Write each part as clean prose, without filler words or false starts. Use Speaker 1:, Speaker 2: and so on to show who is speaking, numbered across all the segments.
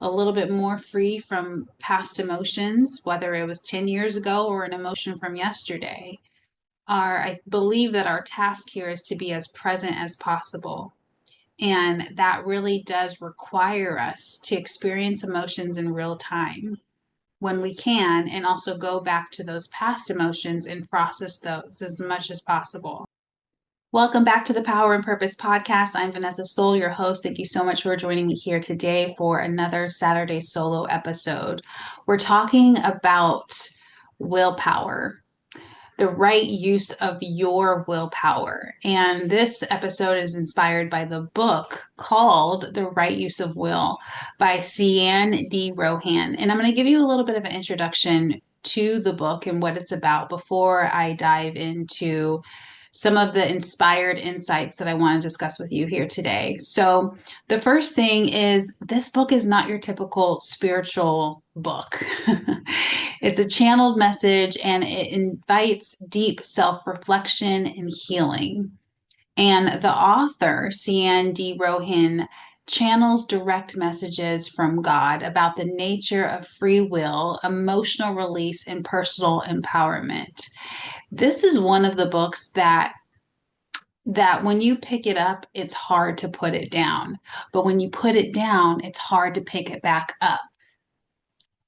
Speaker 1: a little bit more free from past emotions, whether it was 10 years ago or an emotion from yesterday. I believe that our task here is to be as present as possible. And that really does require us to experience emotions in real time when we can, and also go back to those past emotions and process those as much as possible. Welcome back to the Power and Purpose podcast. I'm Vanessa Soul, your host. Thank you so much for joining me here today for another Saturday solo episode. We're talking about willpower, the right use of your willpower. And this episode is inspired by the book called The Right Use of Will by Cian D. Rohan. And I'm going to give you a little bit of an introduction to the book and what it's about before I dive into some of the inspired insights that I want to discuss with you here today. So, the first thing is this book is not your typical spiritual book. It's a channeled message and it invites deep self reflection and healing. And the author, Cian D. Rohan, channels direct messages from God about the nature of free will, emotional release, and personal empowerment. This is one of the books that when you pick it up, it's hard to put it down. But when you put it down, it's hard to pick it back up.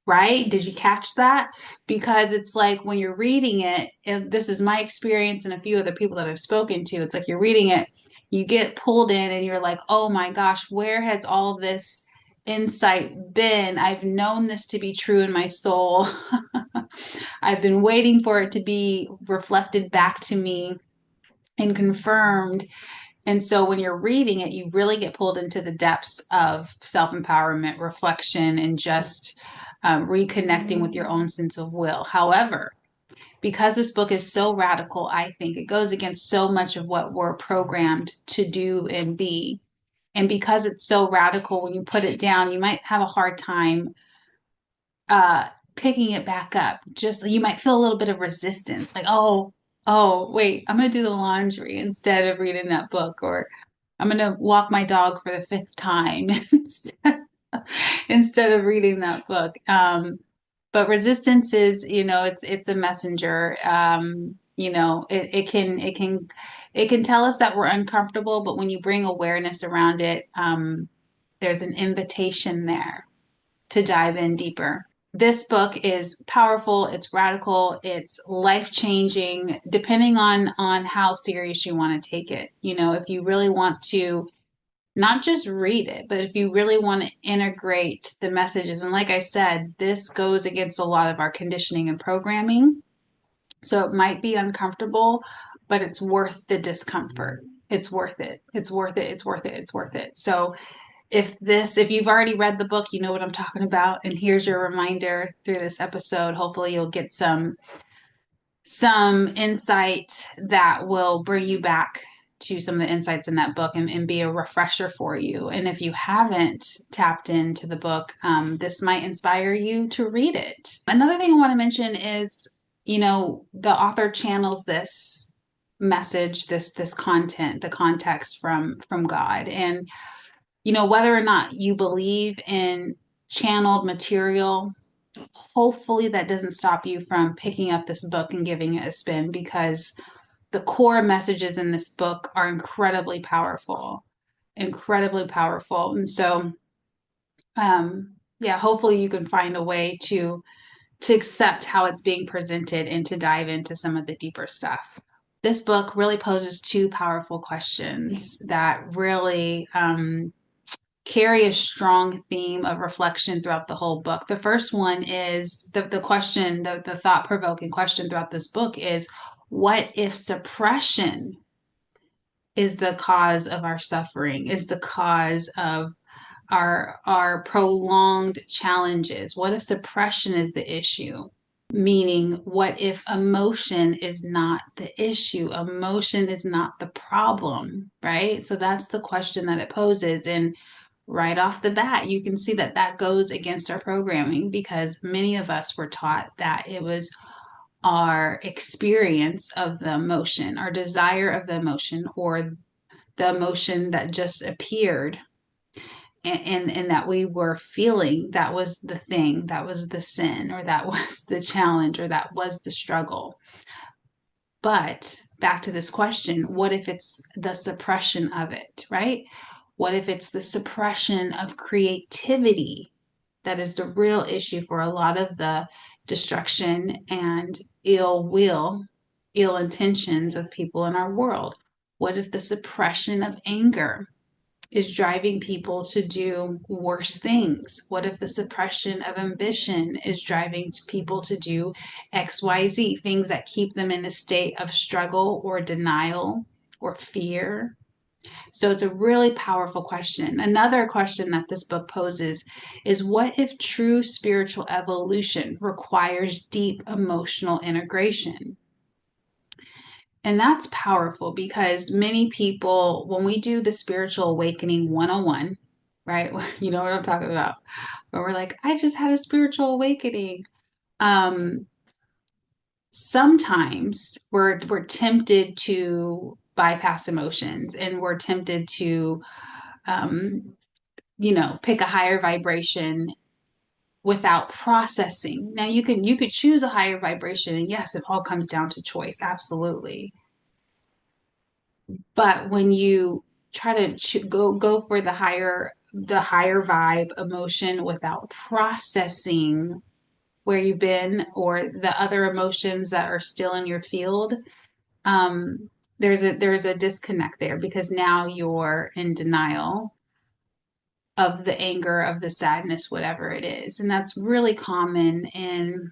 Speaker 1: Right? Did you catch that? Because it's like when you're reading it, if this is my experience and a few other people that I've spoken to, it's like you're reading it, you get pulled in and you're like, oh my gosh, where has all this insight been? I've known this to be true in my soul. I've been waiting for it to be reflected back to me and confirmed. And so when you're reading it, you really get pulled into the depths of self empowerment, reflection, and just reconnecting with your own sense of will. However, because this book is so radical, I think it goes against so much of what we're programmed to do and be. And because it's so radical, when you put it down, you might have a hard time picking it back up. Just you might feel a little bit of resistance, like, oh, wait, I'm going to do the laundry instead of reading that book, or I'm going to walk my dog for the fifth time instead of reading that book. But resistance is, it's a messenger. It can tell us that we're uncomfortable, but when you bring awareness around it, there's an invitation there to dive in deeper. This book is powerful, it's radical, it's life-changing, depending on how serious you want to take it. If you really want to not just read it, but if you really want to integrate the messages, and like I said, this goes against a lot of our conditioning and programming. So it might be uncomfortable, but it's worth the discomfort. It's worth it. It's worth it. It's worth it. It's worth it. So if you've already read the book, you know what I'm talking about. And here's your reminder through this episode. Hopefully you'll get some insight that will bring you back to some of the insights in that book and be a refresher for you. And if you haven't tapped into the book, this might inspire you to read it. Another thing I want to mention is, the author channels this message, this content, the context from God. And whether or not you believe in channeled material, hopefully that doesn't stop you from picking up this book and giving it a spin, because the core messages in this book are incredibly powerful, incredibly powerful. And so, yeah, hopefully you can find a way to accept how it's being presented and to dive into some of the deeper stuff. This book really poses two powerful questions that really carry a strong theme of reflection throughout the whole book. The first one is the question, the thought-provoking question throughout this book is, what if suppression is the cause of our suffering, is the cause of our prolonged challenges? What if suppression is the issue? Meaning, what if emotion is not the issue? Emotion is not the problem, right? So that's the question that it poses. And right off the bat, you can see that goes against our programming, because many of us were taught that it was our experience of the emotion, our desire of the emotion, or the emotion that just appeared and that we were feeling that was the thing, that was the sin, or that was the challenge, or that was the struggle. But back to this question, what if it's the suppression of it, right? What if it's the suppression of creativity that is the real issue for a lot of the destruction and ill will, ill intentions of people in our world? What if the suppression of anger is driving people to do worse things? What if the suppression of ambition is driving people to do XYZ, things that keep them in a state of struggle or denial or fear? So it's a really powerful question. Another question that this book poses is, what if true spiritual evolution requires deep emotional integration? And that's powerful because many people, when we do the spiritual awakening 101, right? You know what I'm talking about. Where we're like, I just had a spiritual awakening. Um, Sometimes we're tempted to bypass emotions, and we're tempted to um, pick a higher vibration without processing. Now you could choose a higher vibration, and yes, it all comes down to choice, absolutely. But when you try to go for the higher vibe emotion without processing where you've been or the other emotions that are still in your field, um, there's a disconnect there, because now you're in denial of the anger, of the sadness, whatever it is. And that's really common in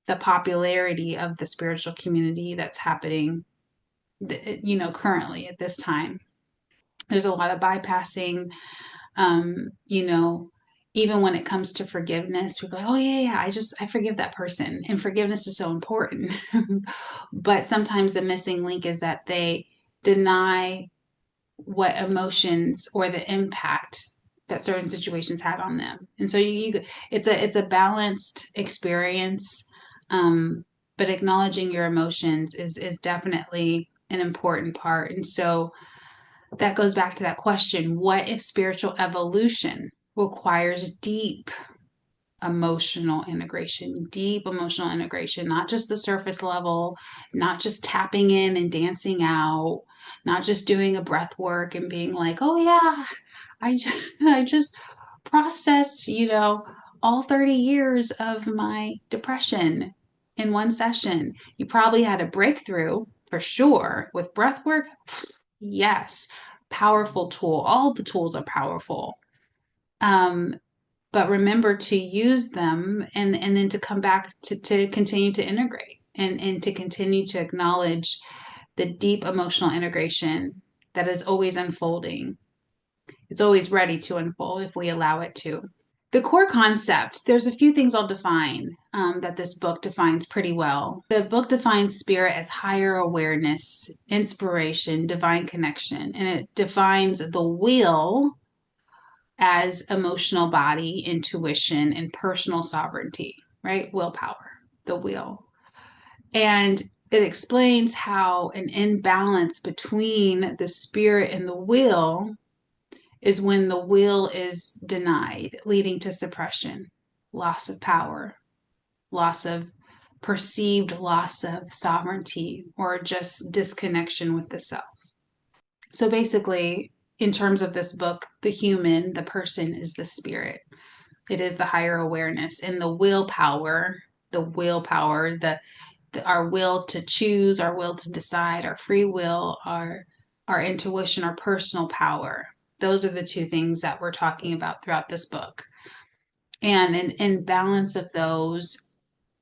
Speaker 1: the popularity of the spiritual community that's happening, currently at this time. There's a lot of bypassing, um, you know, even when it comes to forgiveness, people are like, oh yeah, yeah, I forgive that person. And forgiveness is so important. But sometimes the missing link is that they deny what emotions or the impact that certain situations had on them. And so it's a balanced experience. But acknowledging your emotions is definitely an important part. And so that goes back to that question, what if spiritual evolution requires deep emotional integration, not just the surface level, not just tapping in and dancing out, not just doing a breath work and being like, oh yeah, I just processed, all 30 years of my depression in one session. You probably had a breakthrough for sure with breath work. Yes, powerful tool. All the tools are powerful. Um, but remember to use them, and then to come back to continue to integrate, and to continue to acknowledge the deep emotional integration that is always unfolding. It's always ready to unfold if we allow it to. The core concepts, there's a few things I'll define, that this book defines pretty well. The book defines spirit as higher awareness, inspiration, divine connection, and it defines the will as emotional body, intuition, and personal sovereignty, right? Willpower, the will. And it explains how an imbalance between the spirit and the will is when the will is denied, leading to suppression, loss of power, loss of perceived loss of sovereignty, or just disconnection with the self. So basically, in terms of this book, the person is the spirit. It is the higher awareness, and our will to choose, our will to decide, our free will, our intuition, our personal power. Those are the two things that we're talking about throughout this book. And in balance of those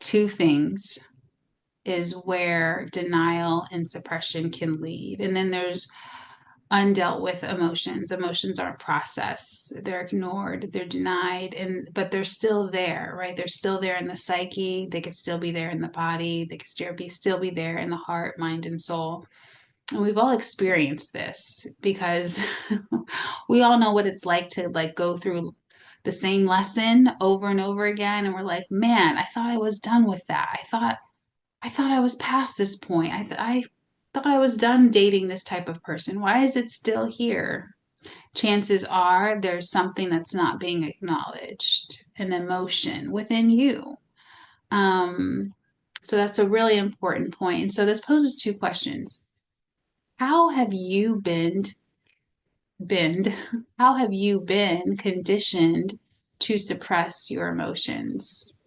Speaker 1: two things is where denial and suppression can lead. And then there's undealt with emotions. Emotions aren't processed. They're ignored, they're denied, but they're still there, right? They're still there in the psyche. They could still be there in the body. They could still be there in the heart, mind, and soul. And we've all experienced this because we all know what it's like to go through the same lesson over and over again, and we're like, man, I thought I was done with that. I thought I was past this point. I thought I was done dating this type of person. Why is it still here? chances are there's something that's not being acknowledged, an emotion within you. Um, so that's a really important point. And so this poses two questions. How have you been, how have you been conditioned to suppress your emotions?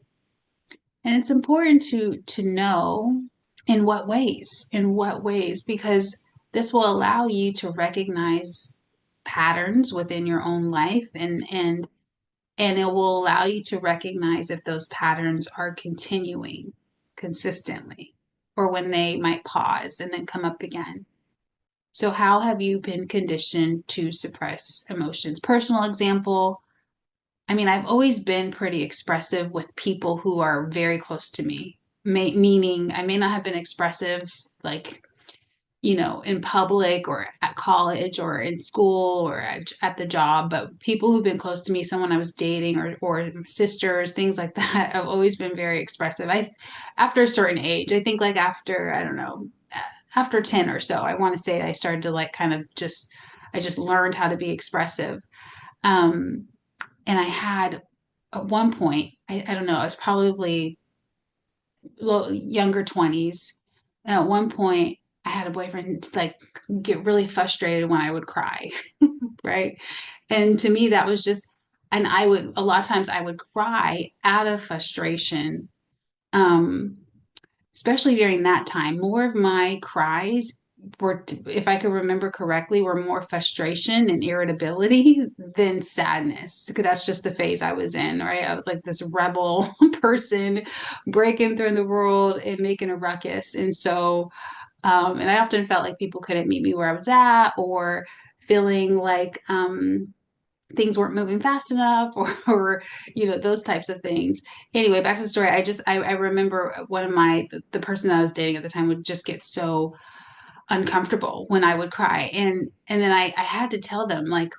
Speaker 1: And it's important to know in what ways, because this will allow you to recognize patterns within your own life, and it will allow you to recognize if those patterns are continuing consistently or when they might pause and then come up again. So, how have you been conditioned to suppress emotions? Personal example, I mean, I've always been pretty expressive with people who are very close to me, meaning I may not have been expressive like, in public or at college or in school or at the job, but people who've been close to me, someone I was dating or sisters, things like that, I've always been very expressive. After a certain age, I think like after, I don't know, after 10 or so, I want to say I started to like kind of I just learned how to be expressive. Um, and I had at one point, I don't know, I was probably younger 20s. And at one point, I had a boyfriend like get really frustrated when I would cry, right? And to me, that was just, and a lot of times I would cry out of frustration. Um, Especially during that time, more of my cries were, if I could remember correctly, were more frustration and irritability than sadness. Because that's just the phase I was in, right? I was like this rebel person breaking through the world and making a ruckus. And so, and I often felt like people couldn't meet me where I was at, or feeling like, things weren't moving fast enough, or those types of things. Anyway, back to the story. I remember one of the person that I was dating at the time would just get so uncomfortable when I would cry, and then I had to tell them like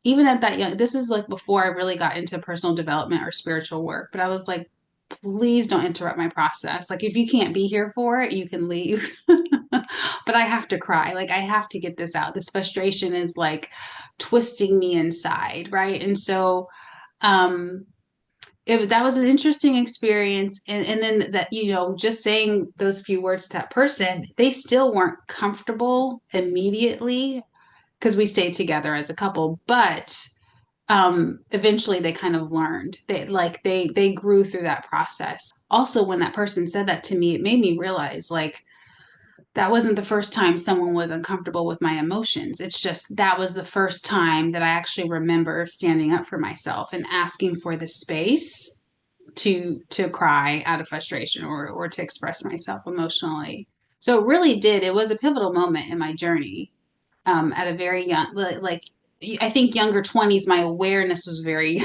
Speaker 1: even at that young, this is like before I really got into personal development or spiritual work, but I was like, please don't interrupt my process. Like if you can't be here for it, you can leave. But I have to cry. Like I have to get this out. This frustration is like twisting me inside, right? And so um that was an interesting experience, and then that just saying those few words to that person, they still weren't comfortable immediately because we stayed together as a couple, but eventually they kind of learned, they grew through that process. Also, when that person said that to me, it made me realize like that wasn't the first time someone was uncomfortable with my emotions. It's just that was the first time that I actually remember standing up for myself and asking for the space to cry out of frustration, or to express myself emotionally. So it really did. It was a pivotal moment in my journey. At a very young, like I think younger 20s, my awareness was very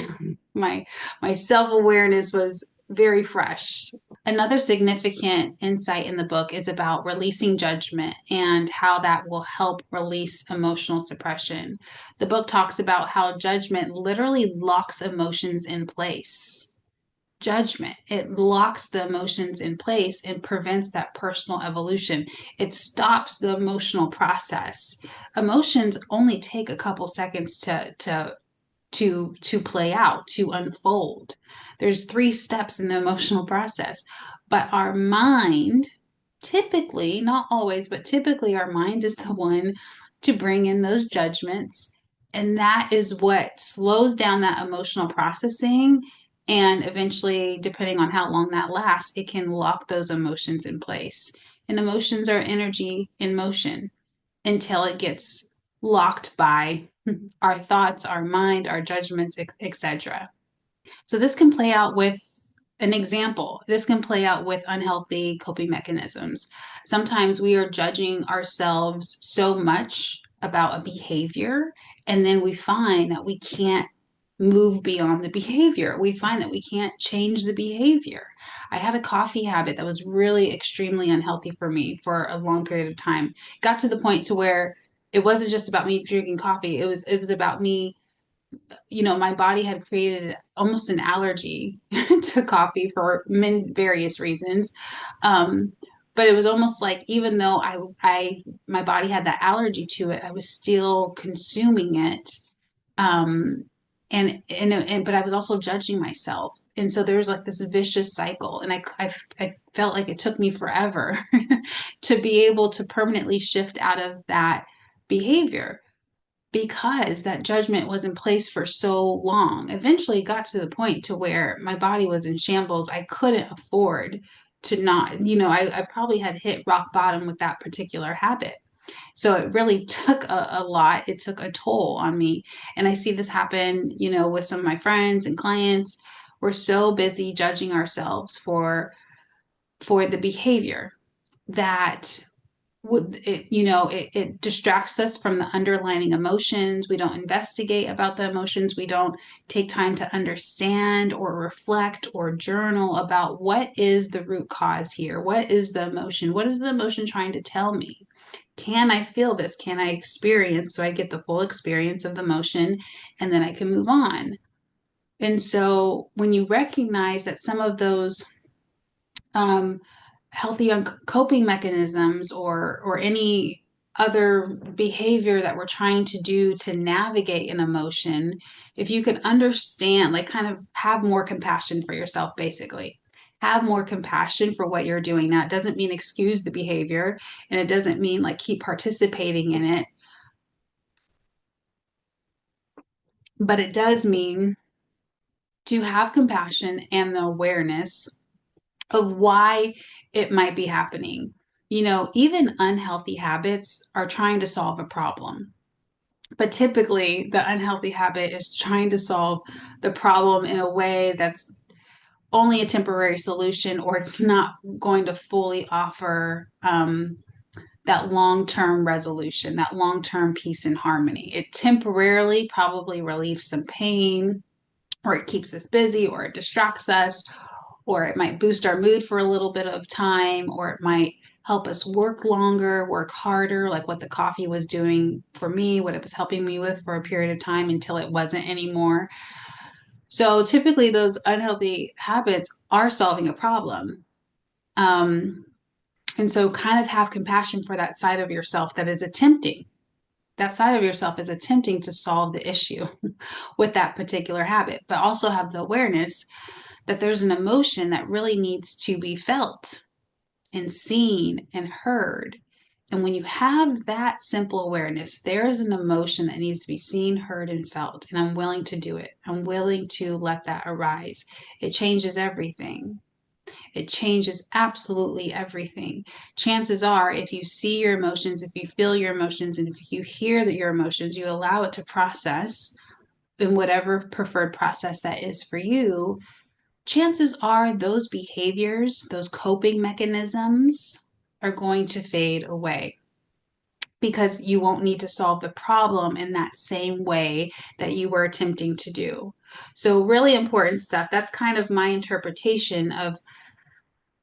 Speaker 1: my self-awareness was very fresh. Another significant insight in the book is about releasing judgment and how that will help release emotional suppression. The book talks about how judgment literally locks emotions in place. Judgment, it locks the emotions in place and prevents that personal evolution. It stops the emotional process. Emotions only take a couple seconds to play out, to unfold. There's 3 steps in the emotional process. But our mind, typically, not always, but typically our mind is the one to bring in those judgments. And that is what slows down that emotional processing. And eventually, depending on how long that lasts, it can lock those emotions in place. And emotions are energy in motion until it gets locked by our thoughts, our mind, our judgments, etc. So this can play out with an example. This can play out with unhealthy coping mechanisms. Sometimes we are judging ourselves so much about a behavior, and then we find that we can't move beyond the behavior. We find that we can't change the behavior. I had a coffee habit that was really extremely unhealthy for me for a long period of time. Got to the point to where it wasn't just about me drinking coffee. It was about me, my body had created almost an allergy to coffee for many various reasons. Um, but it was almost like even though my body had that allergy to it, I was still consuming it Um, but I was also judging myself. And so there was like this vicious cycle. And I felt like it took me forever to be able to permanently shift out of that behavior because that judgment was in place for so long. Eventually it got to the point to where my body was in shambles. I couldn't afford to not, I probably had hit rock bottom with that particular habit. So it really took a lot. It took a toll on me. And I see this happen, with some of my friends and clients. We're so busy judging ourselves for the behavior that it distracts us from the underlying emotions. We don't investigate about the emotions. We don't take time to understand or reflect or journal about what is the root cause here. What is the emotion? What is the emotion trying to tell me? Can I feel this? Can I experience so I get the full experience of the emotion and then I can move on? And so when you recognize that some of those um, healthy coping mechanisms or any other behavior that we're trying to do to navigate an emotion, if you can understand, like kind of have more compassion for yourself, basically. Have more compassion for what you're doing. Now, it doesn't mean excuse the behavior, and it doesn't mean like keep participating in it, but it does mean to have compassion and the awareness of why it might be happening. Even unhealthy habits are trying to solve a problem. But typically, the unhealthy habit is trying to solve the problem in a way that's only a temporary solution, or it's not going to fully offer that long term resolution, that long term peace and harmony. It temporarily probably relieves some pain, or it keeps us busy, or it distracts us, or it might boost our mood for a little bit of time, or it might help us work longer, work harder, like what the coffee was doing for me, what it was helping me with for a period of time until it wasn't anymore. So typically, those unhealthy habits are solving a problem. Um, and so, kind of have compassion for that side of yourself that is attempting. That side of yourself is attempting to solve the issue with that particular habit, but also have the awareness that there's an emotion that really needs to be felt and seen and heard. And when you have that simple awareness, there is an emotion that needs to be seen, heard, and felt. And I'm willing to do it. I'm willing to let that arise. It changes everything. It changes absolutely everything. Chances are, if you see your emotions, if you feel your emotions, and if you hear that your emotions, you allow it to process in whatever preferred process that is for you, chances are those behaviors, those coping mechanisms are going to fade away because you won't need to solve the problem in that same way that you were attempting to do. So, really important stuff. That's kind of my interpretation of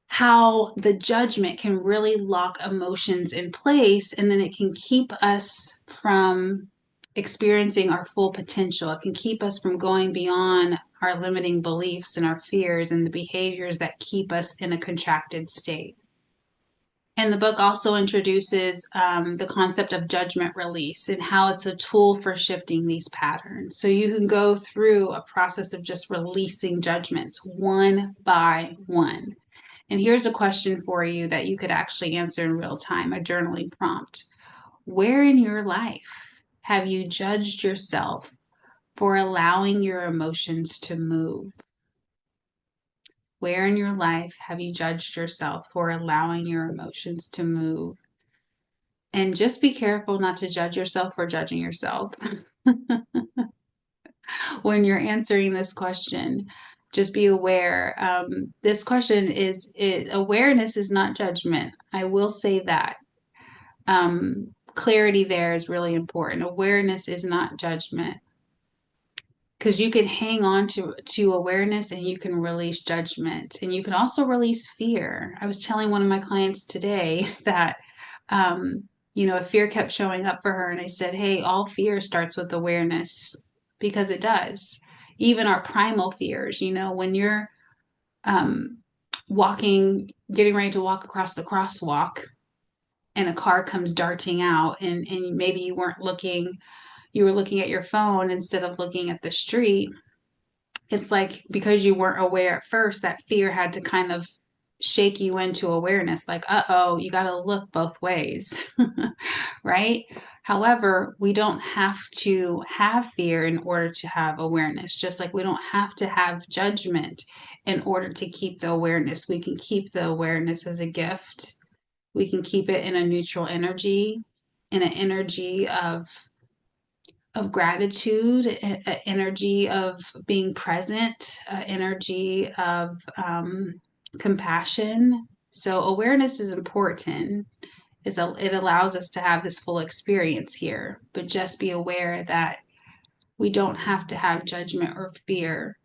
Speaker 1: how the judgment can really lock emotions in place, and then it can keep us from experiencing our full potential. It can keep us from going beyond our limiting beliefs and our fears and the behaviors that keep us in a contracted state. And the book also introduces the concept of judgment release and how it's a tool for shifting these patterns. So you can go through a process of just releasing judgments one by one. And here's a question for you that you could actually answer in real time, a journaling prompt. Where in your life have you judged yourself for allowing your emotions to move? Where in your life have you judged yourself for allowing your emotions to move? And just be careful not to judge yourself for judging yourself. When you're answering this question, just be aware. This question awareness is not judgment. I will say that. Clarity there is really important. Awareness is not judgment, because you can hang on to awareness and you can release judgment, and you can also release fear. I was telling one of my clients today that if fear kept showing up for her, and I said, hey, all fear starts with awareness, because it does. Even our primal fears, when you're um, getting ready to walk across the crosswalk, and a car comes darting out, and maybe you weren't looking, you were looking at your phone instead of looking at the street, it's like because you weren't aware at first, that fear had to kind of shake you into awareness, like, uh-oh, you got to look both ways, right? However, we don't have to have fear in order to have awareness, just like we don't have to have judgment in order to keep the awareness. We can keep the awareness as a gift. We can keep it in a neutral energy, in an energy of gratitude, energy of being present, energy of compassion. So awareness is important. It allows us to have this full experience here, but just be aware that we don't have to have judgment or fear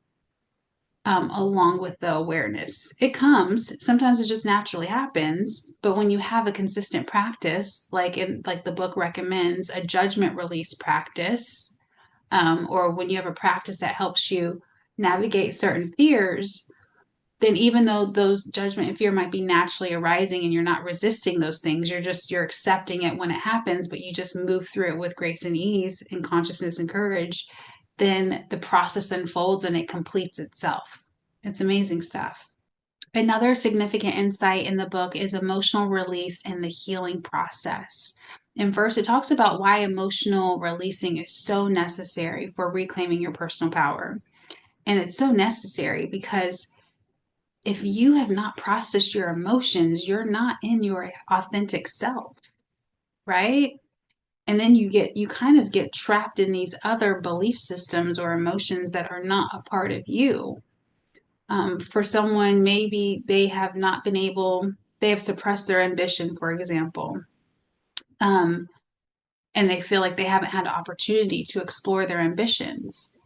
Speaker 1: along with the awareness. It comes, sometimes it just naturally happens, but when you have a consistent practice, like the book recommends, a judgment release practice, or when you have a practice that helps you navigate certain fears, then even though those judgment and fear might be naturally arising and you're not resisting those things, you're accepting it when it happens, but you just move through it with grace and ease and consciousness and courage, then the process unfolds and it completes itself. It's amazing stuff. Another significant insight in the book is emotional release and the healing process. And first, it talks about why emotional releasing is so necessary for reclaiming your personal power. And it's so necessary because if you have not processed your emotions, you're not in your authentic self, right? And then you kind of get trapped in these other belief systems or emotions that are not a part of you. For someone, maybe they have not been able, they have suppressed their ambition, for example, um, and they feel like they haven't had the opportunity to explore their ambitions.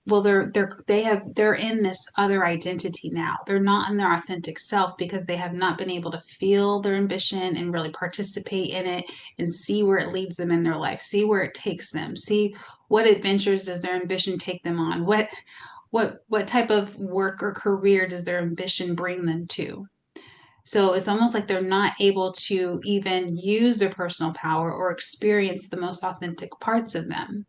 Speaker 1: Well, they're in this other identity now. They're not in their authentic self because they have not been able to feel their ambition and really participate in it and see where it leads them in their life, see where it takes them, see what adventures does their ambition take them on, what type of work or career does their ambition bring them to. So it's almost like they're not able to even use their personal power or experience the most authentic parts of them.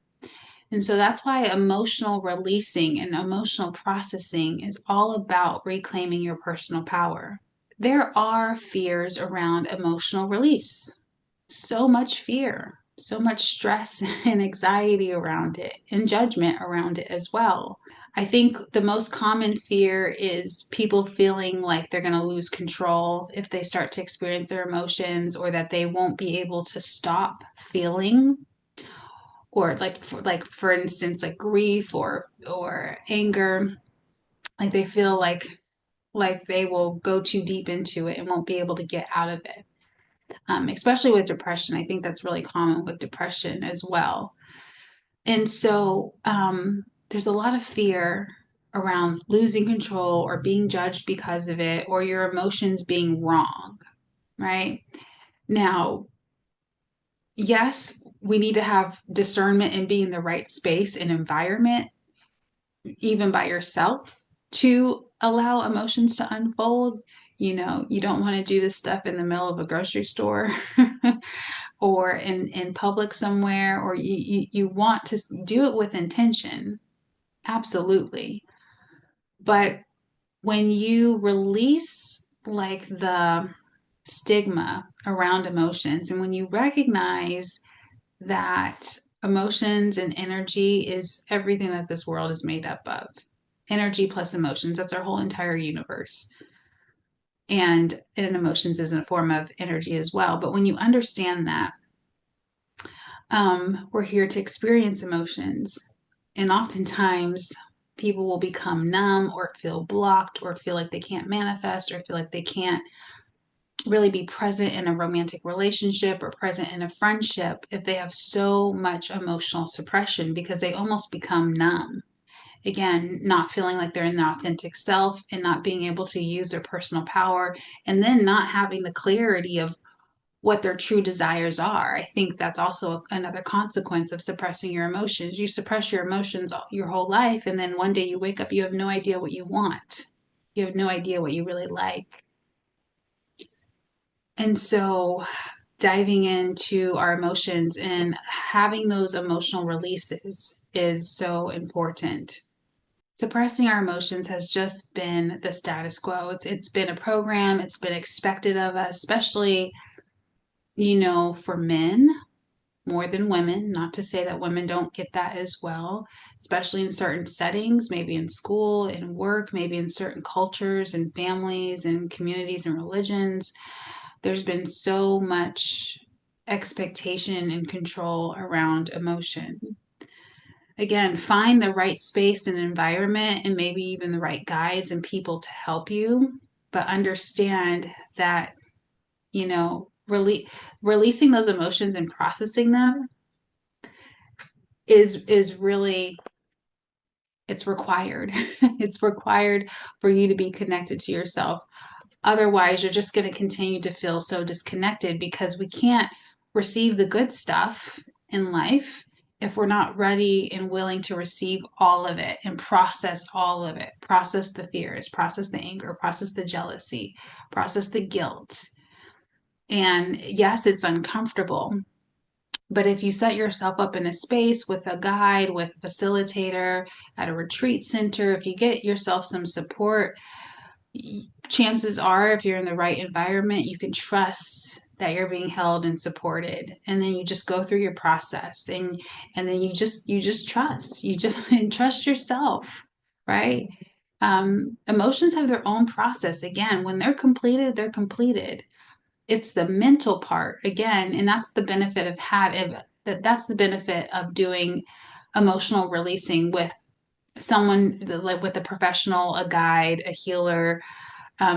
Speaker 1: And so that's why emotional releasing and emotional processing is all about reclaiming your personal power. There are fears around emotional release. So much fear, so much stress and anxiety around it, and judgment around it as well. I think the most common fear is people feeling like they're going to lose control if they start to experience their emotions, or that they won't be able to stop feeling, or for instance, like grief or anger, like they feel like they will go too deep into it and won't be able to get out of it. Especially with depression, I think that's really common with depression as well. And so there's a lot of fear around losing control or being judged because of it, or your emotions being wrong, right? Now, yes, we need to have discernment and be in the right space and environment, even by yourself, to allow emotions to unfold. You don't want to do this stuff in the middle of a grocery store or in public somewhere, or you want to do it with intention. Absolutely. But when you release like the stigma around emotions, and when you recognize that emotions and energy is everything that this world is made up of, energy plus emotions, that's our whole entire universe. And emotions is a form of energy as well. But when you understand that, we're here to experience emotions. And oftentimes, people will become numb or feel blocked or feel like they can't manifest or feel like they can't really be present in a romantic relationship or present in a friendship if they have so much emotional suppression, because they almost become numb. Again, not feeling like they're in their authentic self and not being able to use their personal power, and then not having the clarity of what their true desires are. I think that's also another consequence of suppressing your emotions. You suppress your emotions your whole life, and then one day you wake up, you have no idea what you want. You have no idea what you really like. And so diving into our emotions and having those emotional releases is so important. Suppressing our emotions has just been the status quo. It's been a program, it's been expected of us, especially, for men more than women. Not to say that women don't get that as well, especially in certain settings, maybe in school, in work, maybe in certain cultures and families and communities and religions. There's been so much expectation and control around emotion. Again, find the right space and environment and maybe even the right guides and people to help you, but understand that, releasing those emotions and processing them is really, it's required. It's required for you to be connected to yourself. Otherwise, you're just going to continue to feel so disconnected because we can't receive the good stuff in life if we're not ready and willing to receive all of it and process all of it. Process the fears, process the anger, process the jealousy, process the guilt. And yes, it's uncomfortable. But if you set yourself up in a space with a guide, with a facilitator at a retreat center, if you get yourself some support, chances are, if you're in the right environment, you can trust that you're being held and supported. And then you just go through your process, and then you just trust. You just trust yourself, right? Emotions have their own process. Again, when they're completed, they're completed. It's the mental part again, and that's the benefit of having that's the benefit of doing emotional releasing with someone, like with a professional, a guide, a healer,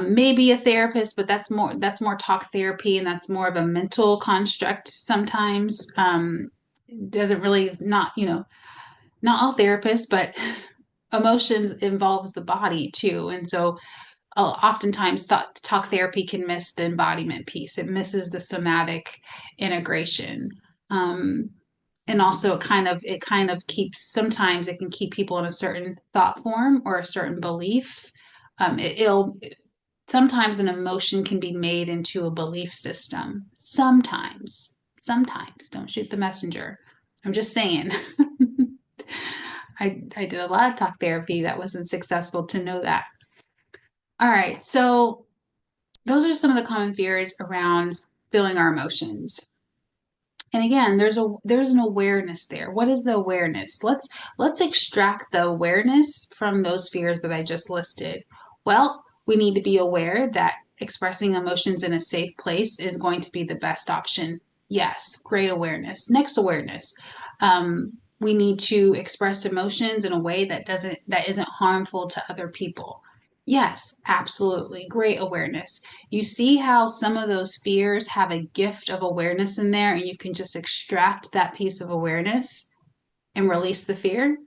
Speaker 1: maybe a therapist, but that's more talk therapy, and that's more of a mental construct sometimes. Doesn't really, not all therapists, but emotions involves the body too, and so oftentimes talk therapy can miss the embodiment piece. It misses the somatic integration. Um, and also it kind of keeps, sometimes it can keep people in a certain thought form or a certain belief. It'll sometimes an emotion can be made into a belief system. Sometimes don't shoot the messenger. I'm just saying. I did a lot of talk therapy that wasn't successful to know that. All right, so those are some of the common fears around feeling our emotions. And again, there's an awareness there. What is the awareness? Let's extract the awareness from those fears that I just listed. Well, we need to be aware that expressing emotions in a safe place is going to be the best option. Yes, great awareness. Next awareness. We need to express emotions in a way that isn't harmful to other people. Yes, absolutely. Great awareness. You see how some of those fears have a gift of awareness in there, and you can just extract that piece of awareness and release the fear?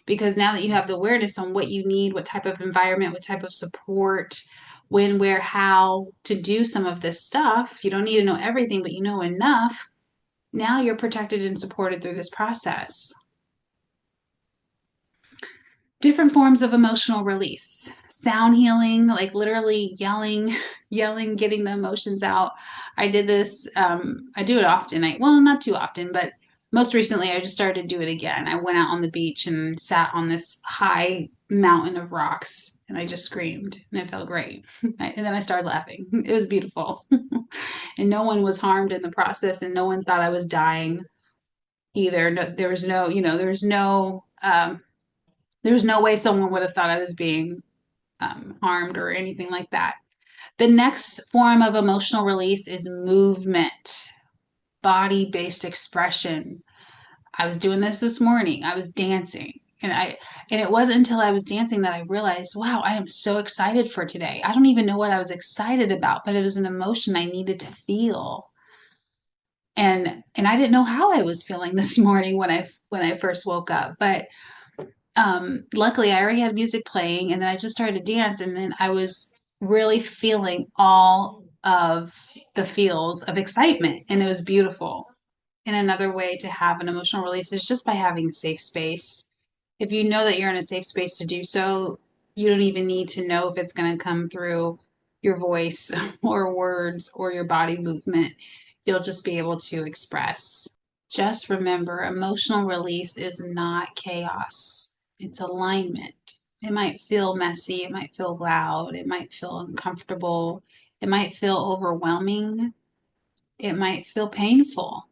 Speaker 1: Because now that you have the awareness on what you need, what type of environment, what type of support, when, where, how to do some of this stuff, you don't need to know everything, but you know enough. Now you're protected and supported through this process. Different forms of emotional release. Sound healing, like literally yelling, yelling, getting the emotions out. I did this, I do it often. Well, not too often, but most recently I just started to do it again. I went out on the beach and sat on this high mountain of rocks, and I just screamed, and it felt great. And then I started laughing. It was beautiful. And no one was harmed in the process, and no one thought I was dying either. No, there was no way someone would have thought I was being harmed or anything like that. The next form of emotional release is movement, body based expression. I was doing this morning. I was dancing. And it wasn't until I was dancing that I realized, wow, I am so excited for today. I don't even know what I was excited about, but it was an emotion I needed to feel. And I didn't know how I was feeling this morning when I first woke up, but luckily I already had music playing, and then I just started to dance, and then I was really feeling all of the feels of excitement, and it was beautiful. And another way to have an emotional release is just by having a safe space. If you know that you're in a safe space to do so, you don't even need to know if it's going to come through your voice or words or your body movement. you'll just be able to express. Just remember, emotional release is not chaos. It's alignment. It might feel messy. It might feel loud. It might feel uncomfortable. It might feel overwhelming. It might feel painful.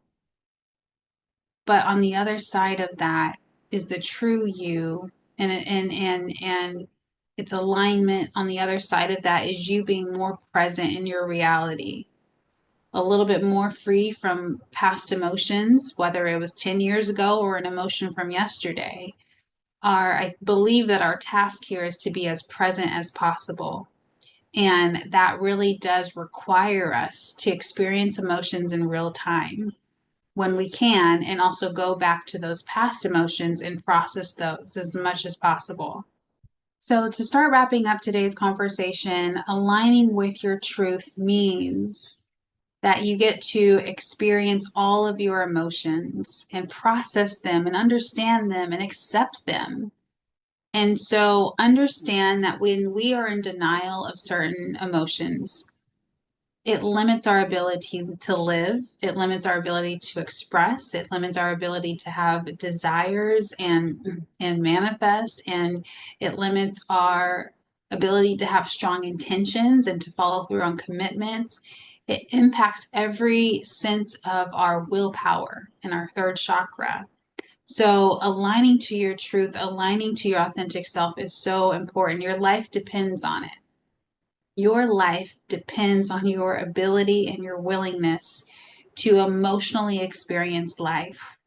Speaker 1: But on the other side of that is the true you, and its alignment. On the other side of that is you being more present in your reality, a little bit more free from past emotions, whether it was 10 years ago or an emotion from yesterday. I believe that our task here is to be as present as possible. And that really does require us to experience emotions in real time when we can, and also go back to those past emotions and process those as much as possible. So, to start wrapping up today's conversation, aligning with your truth means that you get to experience all of your emotions and process them and understand them and accept them. And so understand that when we are in denial of certain emotions, it limits our ability to live. It limits our ability to express. It limits our ability to have desires and manifest. And it limits our ability to have strong intentions and to follow through on commitments. It impacts every sense of our willpower and our third chakra. So aligning to your truth, aligning to your authentic self is so important. Your life depends on it. Your life depends on your ability and your willingness to emotionally experience life.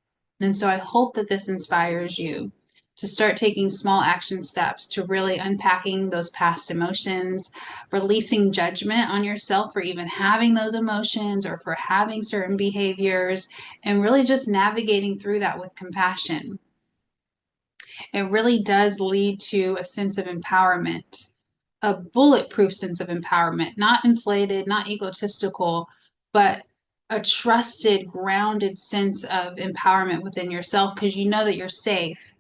Speaker 1: And so I hope that this inspires you to start taking small action steps to really unpacking those past emotions, releasing judgment on yourself for even having those emotions or for having certain behaviors, and really just navigating through that with compassion. It really does lead to a sense of empowerment, a bulletproof sense of empowerment, not inflated, not egotistical, but a trusted, grounded sense of empowerment within yourself, because you know that you're safe.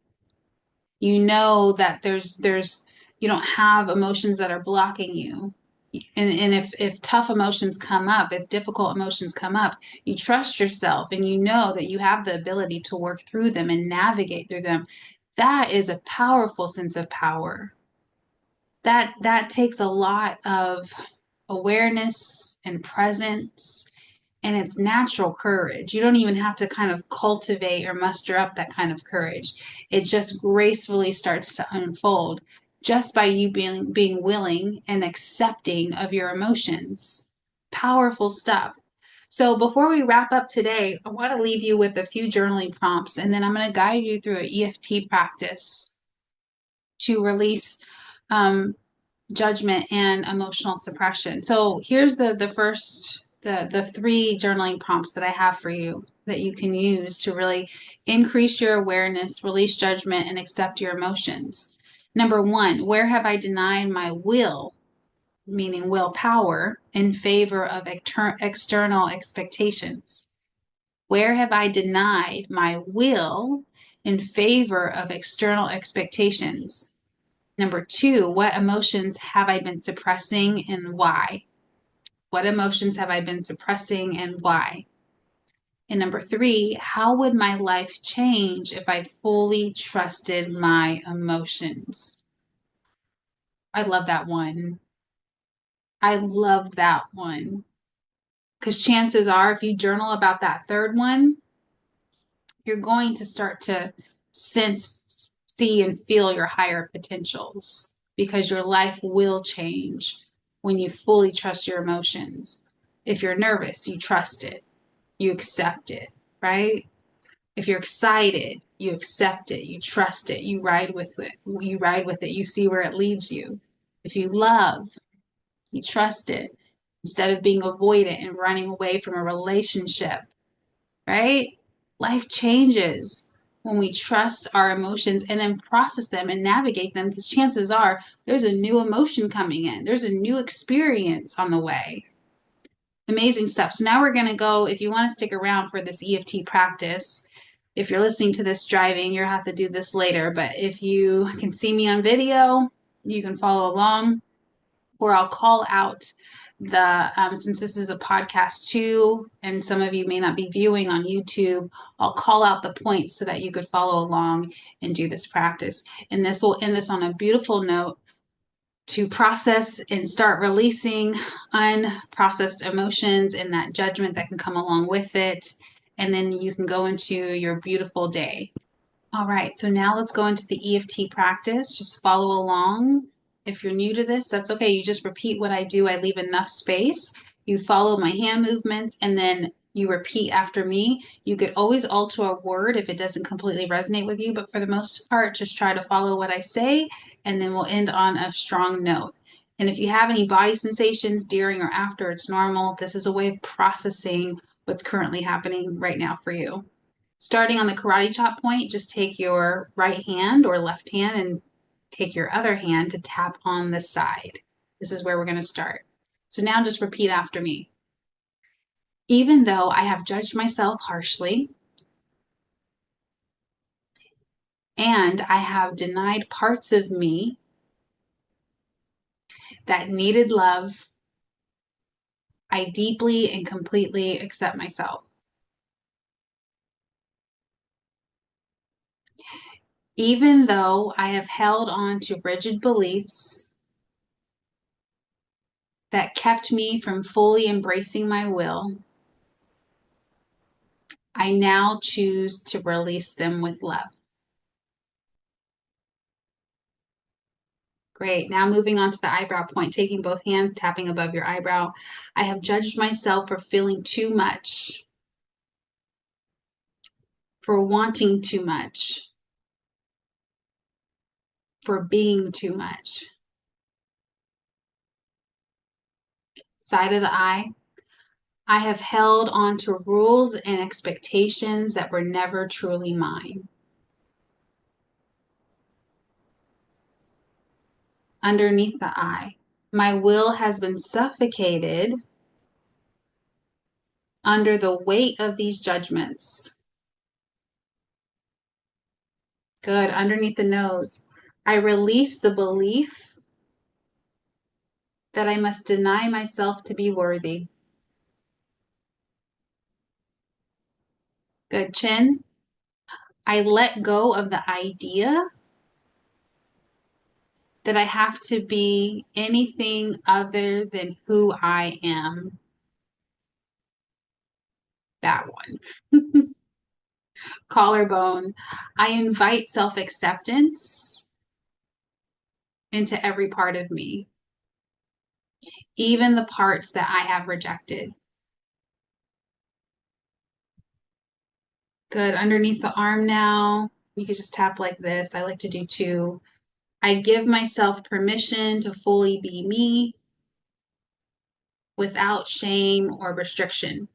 Speaker 1: You know that there's you don't have emotions that are blocking you. And if tough emotions come up, if difficult emotions come up, you trust yourself and you know that you have the ability to work through them and navigate through them. That is a powerful sense of power. That takes a lot of awareness and presence, and it's natural courage. You don't even have to kind of cultivate or muster up that kind of courage. It just gracefully starts to unfold just by you being willing and accepting of your emotions. Powerful stuff. So before we wrap up today, I want to leave you with a few journaling prompts, and then I'm going to guide you through an EFT practice to release judgment and emotional suppression. So here's the first the three journaling prompts that I have for you that you can use to really increase your awareness, release judgment, and accept your emotions. Number one, where have I denied my will, meaning willpower, in favor of external expectations? Where have I denied my will in favor of external expectations? Number two, what emotions have I been suppressing and why? What emotions have I been suppressing and why? And number three, how would my life change if I fully trusted my emotions? I love that one. I love that one. Because chances are, if you journal about that third one, you're going to start to sense, see, and feel your higher potentials, because your life will change when you fully trust your emotions. If you're nervous, you trust it, you accept it, right? If you're excited, you accept it, you trust it, you ride with it, you see where it leads you. If you love, you trust it instead of being avoidant and running away from a relationship, right? Life changes when we trust our emotions and then process them and navigate them, because chances are there's a new emotion coming in, there's a new experience on the way. Amazing stuff. So now we're going to go, if you want to stick around for this EFT practice, if you're listening to this driving, you'll have to do this later, but if you can see me on video, you can follow along, where I'll call out Since this is a podcast too, and some of you may not be viewing on YouTube, I'll call out the points so that you could follow along and do this practice. And this will end us on a beautiful note to process and start releasing unprocessed emotions and that judgment that can come along with it. And then you can go into your beautiful day. All right, so now let's go into the EFT practice. Just follow along. If you're new to this, that's okay. You just repeat what I do. I leave enough space. You follow my hand movements and then you repeat after me. You could always alter a word if it doesn't completely resonate with you, but for the most part, just try to follow what I say and then we'll end on a strong note. And if you have any body sensations during or after, it's normal. This is a way of processing what's currently happening right now for you. Starting on the karate chop point, just take your right hand or left hand and take your other hand to tap on the side. This is where we're going to start. So now just repeat after me. Even though I have judged myself harshly and I have denied parts of me that needed love, I deeply and completely accept myself. Even though I have held on to rigid beliefs that kept me from fully embracing my will, I now choose to release them with love. Great. Now moving on to the eyebrow point, taking both hands, tapping above your eyebrow. I have judged myself for feeling too much, for wanting too much, for being too much. Side of the eye. I have held on to rules and expectations that were never truly mine. Underneath the eye. My will has been suffocated under the weight of these judgments. Good. Underneath the nose. I release the belief that I must deny myself to be worthy. Good. Chin. I let go of the idea that I have to be anything other than who I am. That one. Collarbone. I invite self-acceptance into every part of me, even the parts that I have rejected. Good. Underneath the arm now. You could just tap like this. I like to do two. I give myself permission to fully be me without shame or restriction.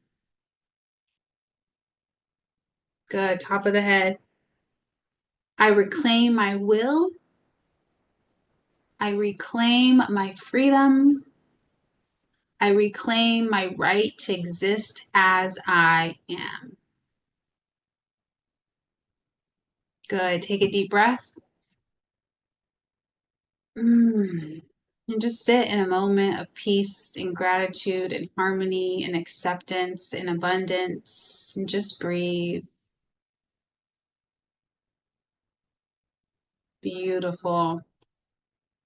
Speaker 1: Good. Top of the head. I reclaim my will. I reclaim my freedom. I reclaim my right to exist as I am. Good. Take a deep breath. And just sit in a moment of peace and gratitude and harmony and acceptance and abundance and just breathe. Beautiful.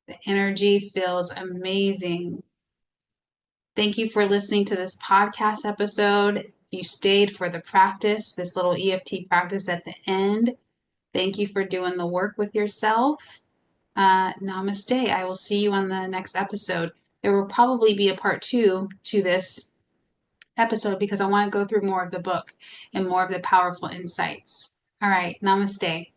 Speaker 1: The energy feels amazing. Thank you for listening to this podcast episode. You stayed for the practice, this little EFT practice at the end. Thank you for doing the work with yourself. Namaste. I will see you on the next episode. There will probably be a part 2 to this episode because I want to go through more of the book and more of the powerful insights. All right. Namaste.